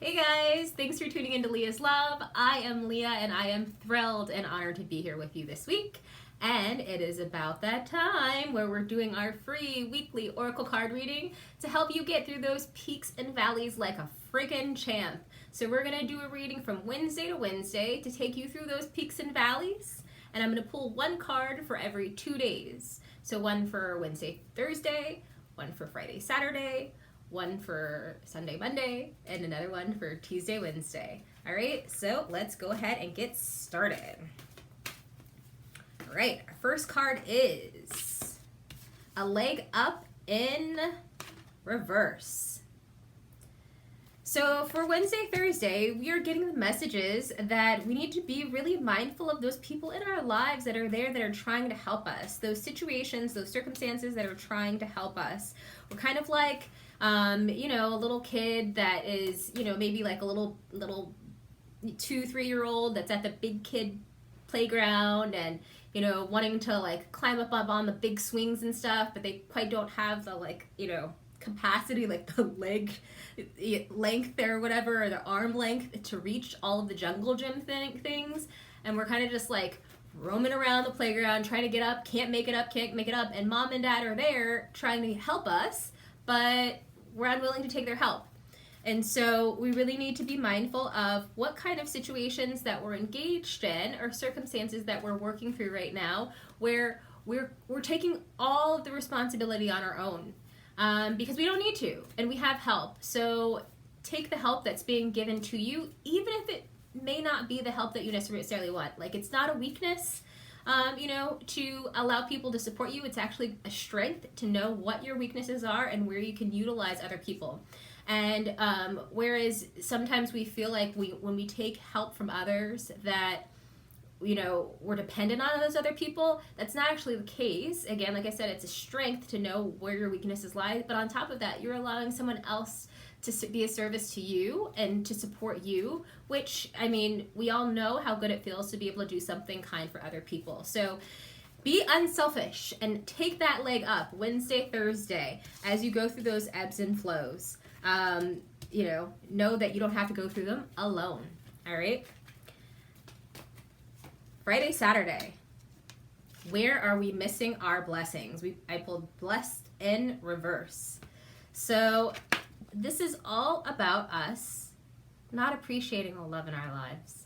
Hey guys, thanks for tuning into Leah's Love. I am Leah and I am thrilled and honored to be here with you this week. And it is about that time where we're doing our free weekly Oracle card reading to help you get through those peaks and valleys like a friggin' champ. So we're going to do a reading from Wednesday to Wednesday to take you through those peaks and valleys. And I'm going to pull one card for every 2 days. So one for Wednesday, Thursday, one for Friday, Saturday, one for Sunday, Monday, and another one for Tuesday, Wednesday. All right, so let's go ahead and get started. All right, our first card is a leg up in reverse. So for Wednesday, Thursday, we are getting the messages that we need to be really mindful of those people in our lives that are there that are trying to help us. Those situations, those circumstances that are trying to help us. We're kind of like, a little kid that is, maybe like a little 2-3-year-old that's at the big kid playground and, wanting to like climb up on the big swings and stuff, but they quite don't have the capacity, like the leg length or whatever, or the arm length to reach all of the jungle gym things. And we're kind of just like roaming around the playground, trying to get up, can't make it up, and mom and dad are there trying to help us, but we're unwilling to take their help. And so we really need to be mindful of what kind of situations that we're engaged in or circumstances that we're working through right now where we're taking all of the responsibility on our own, because we don't need to, and we have help. So take the help that's being given to you, even if it may not be the help that you necessarily want. Like, it's not a weakness, to allow people to support you. It's actually a strength to know what your weaknesses are and where you can utilize other people. And whereas sometimes we feel like when we take help from others that, we're dependent on those other people, that's not actually the case. Again, like I said, it's a strength to know where your weaknesses lie. But on top of that, you're allowing someone else to be a service to you and to support you, which, we all know how good it feels to be able to do something kind for other people. So be unselfish and take that leg up Wednesday, Thursday, as you go through those ebbs and flows. Know that you don't have to go through them alone. All right. Friday, Saturday. Where are we missing our blessings? I pulled blessed in reverse. So this is all about us not appreciating the love in our lives,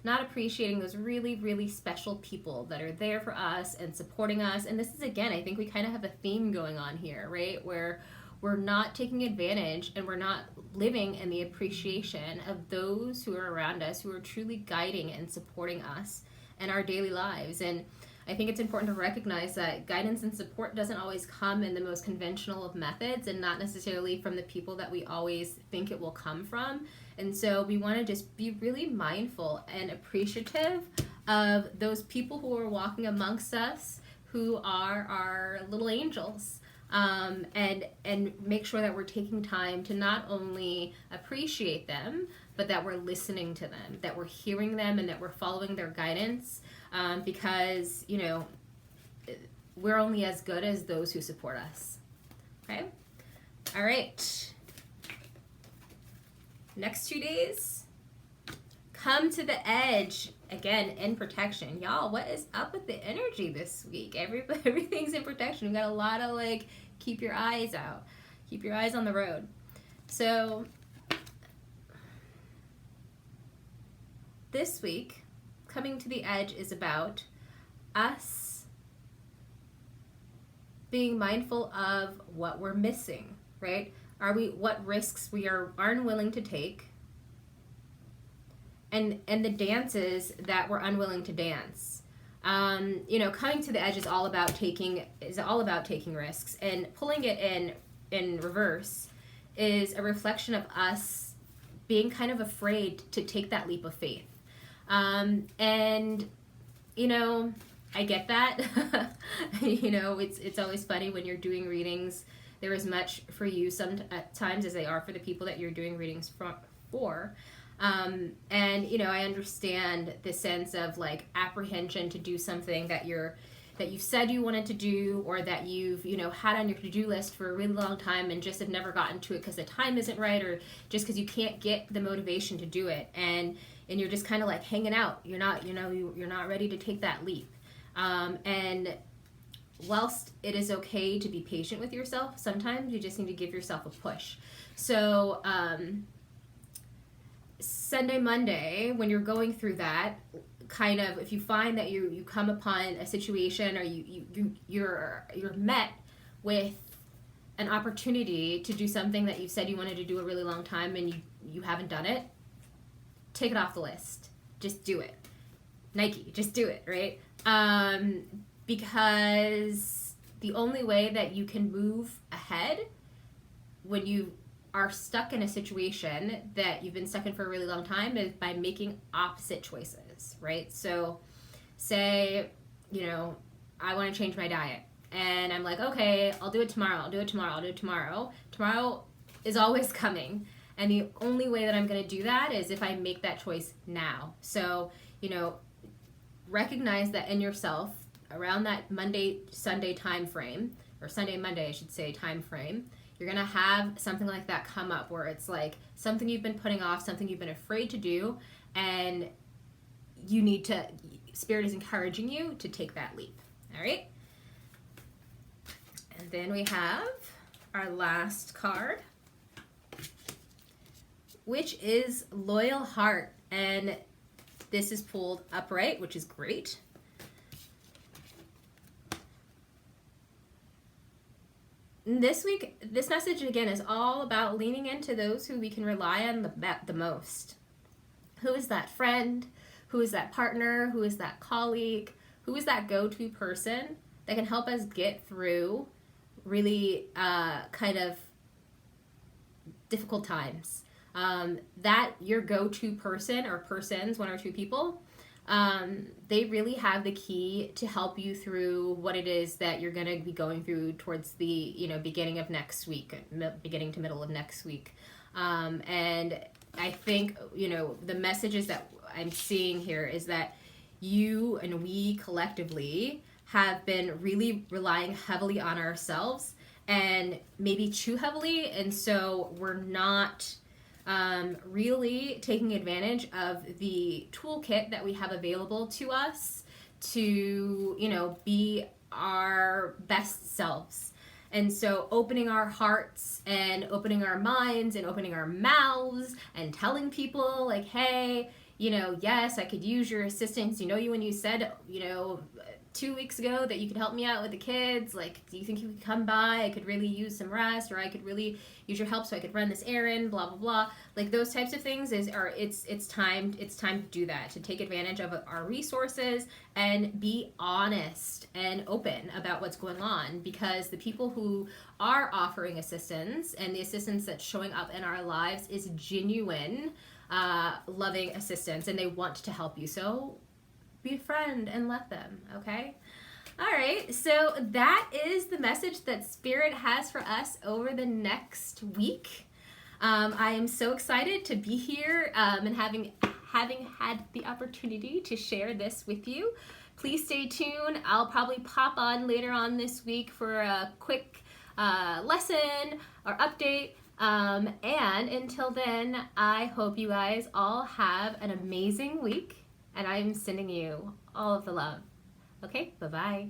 not appreciating those really, really special people that are there for us and supporting us. And this is, again, I think we kind of have a theme going on here, right? Where we're not taking advantage and we're not living in the appreciation of those who are around us, who are truly guiding and supporting us in our daily lives. And I think it's important to recognize that guidance and support doesn't always come in the most conventional of methods and not necessarily from the people that we always think it will come from. And so we want to just be really mindful and appreciative of those people who are walking amongst us, who are our little angels, and make sure that we're taking time to not only appreciate them, but that we're listening to them, that we're hearing them, and that we're following their guidance. Because, we're only as good as those who support us. Okay? All right. Next 2 days, come to the edge. Again, in protection. Y'all, what is up with the energy this week? Everything's in protection. We got a lot of, keep your eyes out. Keep your eyes on the road. So, this week, coming to the edge is about us being mindful of what we're missing, right? What risks we are unwilling to take, and the dances that we're unwilling to dance. Coming to the edge is all about taking risks, and pulling it in reverse is a reflection of us being kind of afraid to take that leap of faith. I get that. It's always funny when you're doing readings. They're as much for you sometimes as they are for the people that you're doing readings for. I understand the sense of apprehension to do something that you're that you've said you wanted to do, or that you've, you know, had on your to-do list for a really long time and just have never gotten to it because the time isn't right, or just because you can't get the motivation to do it, and you're just kind of like hanging out. You're not, you know, you're not ready to take that leap. And whilst it is okay to be patient with yourself, sometimes you just need to give yourself a push. So Sunday, Monday, when you're going through that, kind of, if you find that you come upon a situation, or you're met with an opportunity to do something that you've said you wanted to do a really long time and you haven't done it, take it off the list. Just do it. Nike, just do it, right? Because the only way that you can move ahead when you are stuck in a situation that you've been stuck in for a really long time is by making opposite choices, right? So say, you know, I want to change my diet, and I'm like, okay, I'll do it tomorrow, I'll do it tomorrow, I'll do it tomorrow. Tomorrow is always coming, and the only way that I'm going to do that is if I make that choice now. So, you know, recognize that in yourself around that Monday, Sunday time frame, or Sunday, Monday, I should say, time frame, you're going to have something like that come up where it's like something you've been putting off, something you've been afraid to do, and you need to, Spirit is encouraging you to take that leap. All right? And then we have our last card, which is Loyal Heart. And this is pulled upright, which is great. This week, this message again is all about leaning into those who we can rely on the most. Who is that friend? Who is that partner? Who is that colleague? Who is that go-to person that can help us get through really kind of difficult times? That your go-to person or persons, one or two people, they really have the key to help you through what it is that you're going to be going through towards the, you know, beginning of next week, beginning to middle of next week. And I think, you know, the messages that I'm seeing here is that you and we collectively have been really relying heavily on ourselves, and maybe too heavily. And so we're not really taking advantage of the toolkit that we have available to us to, you know, be our best selves. And so opening our hearts and opening our minds and opening our mouths and telling people like, hey, you know, yes, I could use your assistance. You know, when you said, you know, 2 weeks ago that you could help me out with the kids, like, do you think you could come by? I could really use some rest, or I could really use your help so I could run this errand, blah, blah, blah. Like those types of things it's time to do that, to take advantage of our resources and be honest and open about what's going on, because the people who are offering assistance and the assistance that's showing up in our lives is genuine, loving assistance, and they want to help you. So be a friend and let them, okay? All right, so that is the message that Spirit has for us over the next week. I am so excited to be here and having had the opportunity to share this with you. Please stay tuned. I'll probably pop on later on this week for a quick lesson or update. And until then, I hope you guys all have an amazing week. And I'm sending you all of the love. Okay, bye-bye.